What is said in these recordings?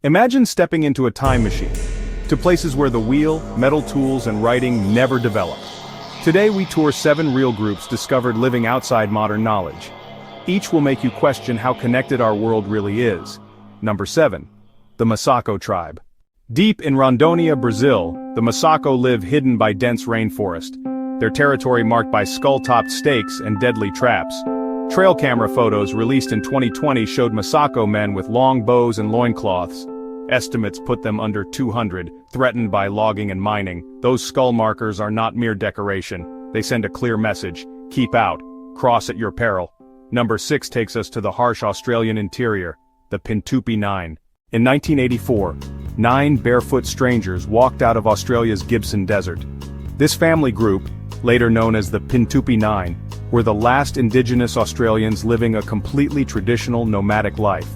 Imagine stepping into a time machine, to places where the wheel, metal tools, and writing never developed. Today we tour 7 real groups discovered living outside modern knowledge. Each will make you question how connected our world really is. Number 7. The Masaco tribe. Deep in Rondônia, Brazil, the Masaco live hidden by dense rainforest, their territory marked by skull-topped stakes and deadly traps. Trail camera photos released in 2020 showed Masaco men with long bows and loincloths. Estimates put them under 200, threatened by logging and mining. Those skull markers are not mere decoration. They send a clear message: keep out, cross at your peril. Number 6 takes us to the harsh Australian interior, the Pintupi Nine. In 1984, 9 barefoot strangers walked out of Australia's Gibson Desert. This family group, later known as the Pintupi Nine, were the last indigenous Australians living a completely traditional nomadic life.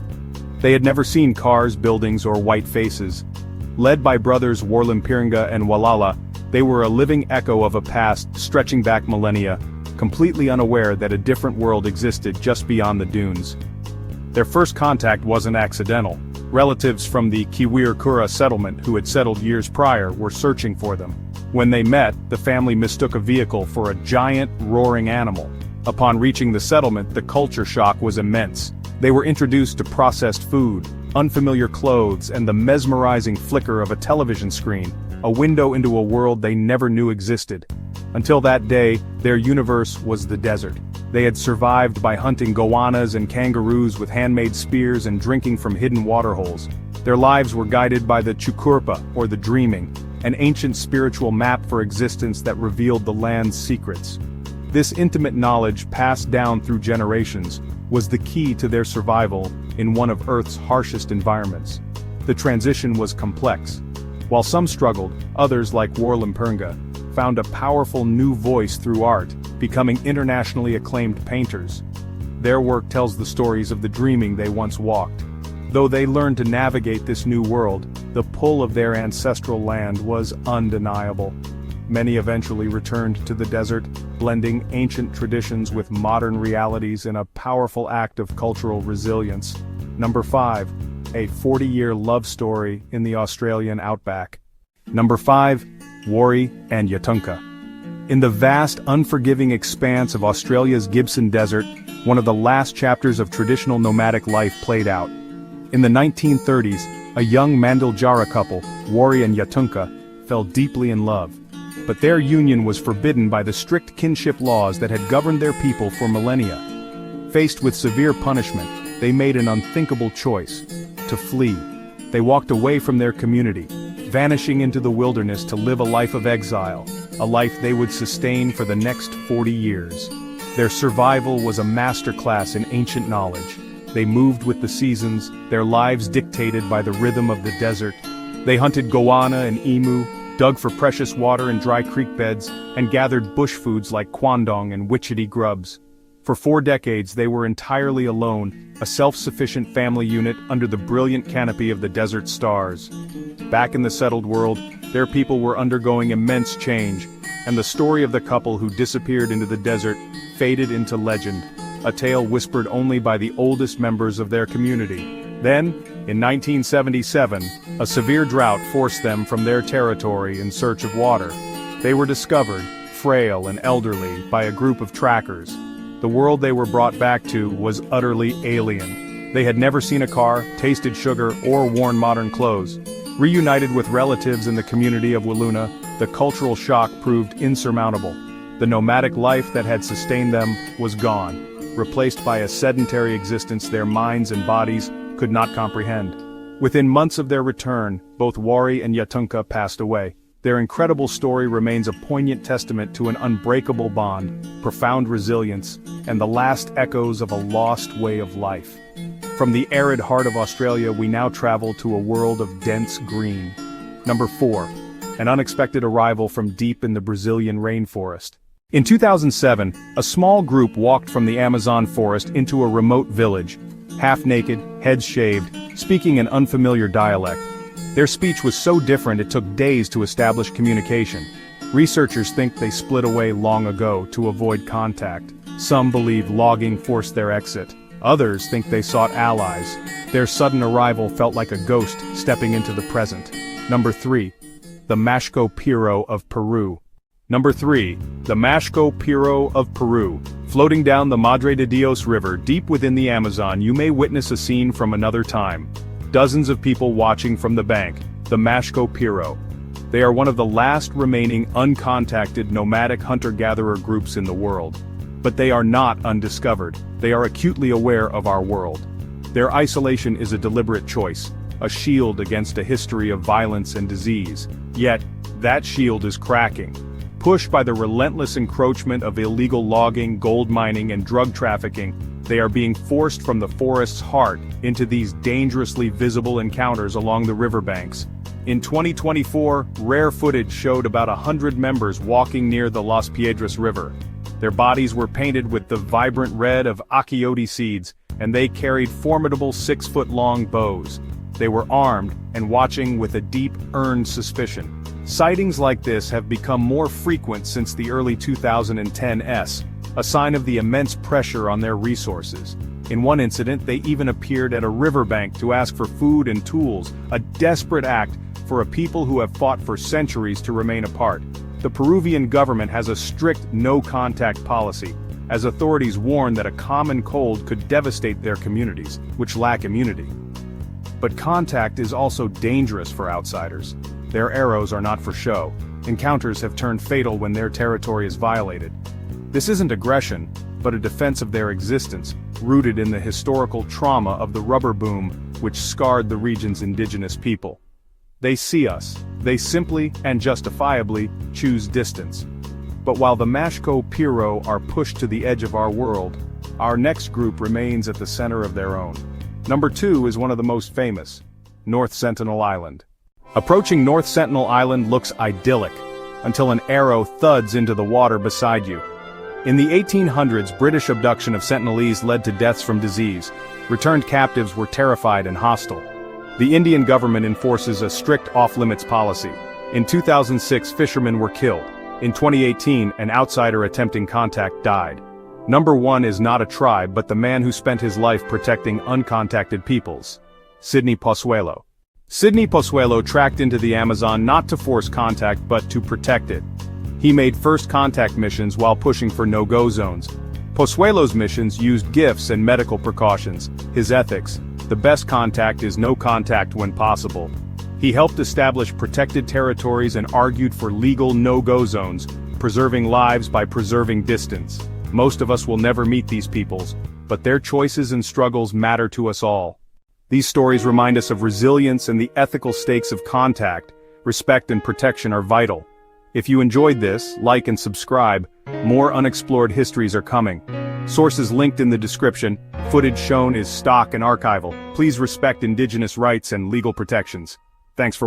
They had never seen cars, buildings, or white faces. Led by brothers Warlimpiringa and Walala, they were a living echo of a past stretching back millennia, completely unaware that a different world existed just beyond the dunes. Their first contact wasn't accidental. Relatives from the Kiwirrkura settlement who had settled years prior were searching for them. When they met, the family mistook a vehicle for a giant, roaring animal. Upon reaching the settlement, the culture shock was immense. They were introduced to processed food, unfamiliar clothes, and the mesmerizing flicker of a television screen, a window into a world they never knew existed. Until that day, their universe was the desert. They had survived by hunting goannas and kangaroos with handmade spears and drinking from hidden waterholes. Their lives were guided by the chukurpa, or the dreaming, an ancient spiritual map for existence that revealed the land's secrets. This intimate knowledge, passed down through generations, was the key to their survival in one of Earth's harshest environments. The transition was complex. While some struggled, others like Warlimpiringa found a powerful new voice through art, becoming internationally acclaimed painters. Their work tells the stories of the dreaming they once walked. Though they learned to navigate this new world, the pull of their ancestral land was undeniable. Many eventually returned to the desert, blending ancient traditions with modern realities in a powerful act of cultural resilience. Number 5. A 40-year love story in the Australian outback. Number 5. Wari and Yatunka. In the vast, unforgiving expanse of Australia's Gibson Desert, one of the last chapters of traditional nomadic life played out. In the 1930s, a young Mandiljarra couple, Wari and Yatunka, fell deeply in love. But their union was forbidden by the strict kinship laws that had governed their people for millennia. Faced with severe punishment, they made an unthinkable choice: to flee. They walked away from their community, vanishing into the wilderness to live a life of exile, a life they would sustain for the next 40 years. Their survival was a masterclass in ancient knowledge. They moved with the seasons, their lives dictated by the rhythm of the desert. They hunted goanna and emu, dug for precious water in dry creek beds, and gathered bush foods like quandong and witchetty grubs. For 4 decades they were entirely alone, a self-sufficient family unit under the brilliant canopy of the desert stars. Back in the settled world, their people were undergoing immense change, and the story of the couple who disappeared into the desert faded into legend, a tale whispered only by the oldest members of their community. Then, in 1977, a severe drought forced them from their territory in search of water. They were discovered, frail and elderly, by a group of trackers. The world they were brought back to was utterly alien. They had never seen a car, tasted sugar, or worn modern clothes. Reunited with relatives in the community of Wiluna, the cultural shock proved insurmountable. The nomadic life that had sustained them was gone, replaced by a sedentary existence their minds and bodies could not comprehend. Within months of their return, both Wari and Yatunka passed away. Their incredible story remains a poignant testament to an unbreakable bond, profound resilience, and the last echoes of a lost way of life. From the arid heart of Australia, we now travel to a world of dense green. Number 4. An unexpected arrival from deep in the Brazilian rainforest. In 2007, a small group walked from the Amazon forest into a remote village, half-naked, heads shaved, speaking an unfamiliar dialect. Their speech was so different it took days to establish communication. Researchers think they split away long ago to avoid contact. Some believe logging forced their exit. Others think they sought allies. Their sudden arrival felt like a ghost stepping into the present. Number 3. The Mashco Piro of Peru. Number 3. The Mashco Piro of Peru. Floating down the Madre de Dios River deep within the Amazon, you may witness a scene from another time. Dozens of people watching from the bank, the Mashco Piro. They are one of the last remaining uncontacted nomadic hunter-gatherer groups in the world. But they are not undiscovered. They are acutely aware of our world. Their isolation is a deliberate choice, a shield against a history of violence and disease. Yet, that shield is cracking. Pushed by the relentless encroachment of illegal logging, gold mining, and drug trafficking, they are being forced from the forest's heart into these dangerously visible encounters along the riverbanks. In 2024, rare footage showed about 100 members walking near the Las Piedras River. Their bodies were painted with the vibrant red of achiote seeds, and they carried formidable 6-foot-long bows. They were armed and watching with a deep, earned suspicion. Sightings like this have become more frequent since the early 2010s, a sign of the immense pressure on their resources. In one incident, they even appeared at a riverbank to ask for food and tools, a desperate act for a people who have fought for centuries to remain apart. The Peruvian government has a strict no-contact policy, as authorities warn that a common cold could devastate their communities, which lack immunity. But contact is also dangerous for outsiders. Their arrows are not for show. Encounters have turned fatal when their territory is violated. This isn't aggression, but a defense of their existence, rooted in the historical trauma of the rubber boom, which scarred the region's indigenous people. They see us. They simply, and justifiably, choose distance. But while the Mashco Piro are pushed to the edge of our world, our next group remains at the center of their own. Number 2 is one of the most famous, North Sentinel Island. Approaching North Sentinel Island looks idyllic, until an arrow thuds into the water beside you. In the 1800s, British abduction of Sentinelese led to deaths from disease. Returned captives were terrified and hostile. The Indian government enforces a strict off-limits policy. In 2006, fishermen were killed. In 2018, an outsider attempting contact died. Number 1 is not a tribe but the man who spent his life protecting uncontacted peoples. Sidney Pozuelo. Sidney Pozuelo tracked into the Amazon not to force contact but to protect it. He made first contact missions while pushing for no-go zones. Pozuelo's missions used gifts and medical precautions. His ethics: the best contact is no contact when possible. He helped establish protected territories and argued for legal no-go zones, preserving lives by preserving distance. Most of us will never meet these peoples, but their choices and struggles matter to us all. These stories remind us of resilience and the ethical stakes of contact. Respect and protection are vital. If you enjoyed this, like and subscribe. More unexplored histories are coming. Sources linked in the description. Footage shown is stock and archival. Please respect indigenous rights and legal protections. Thanks for watching.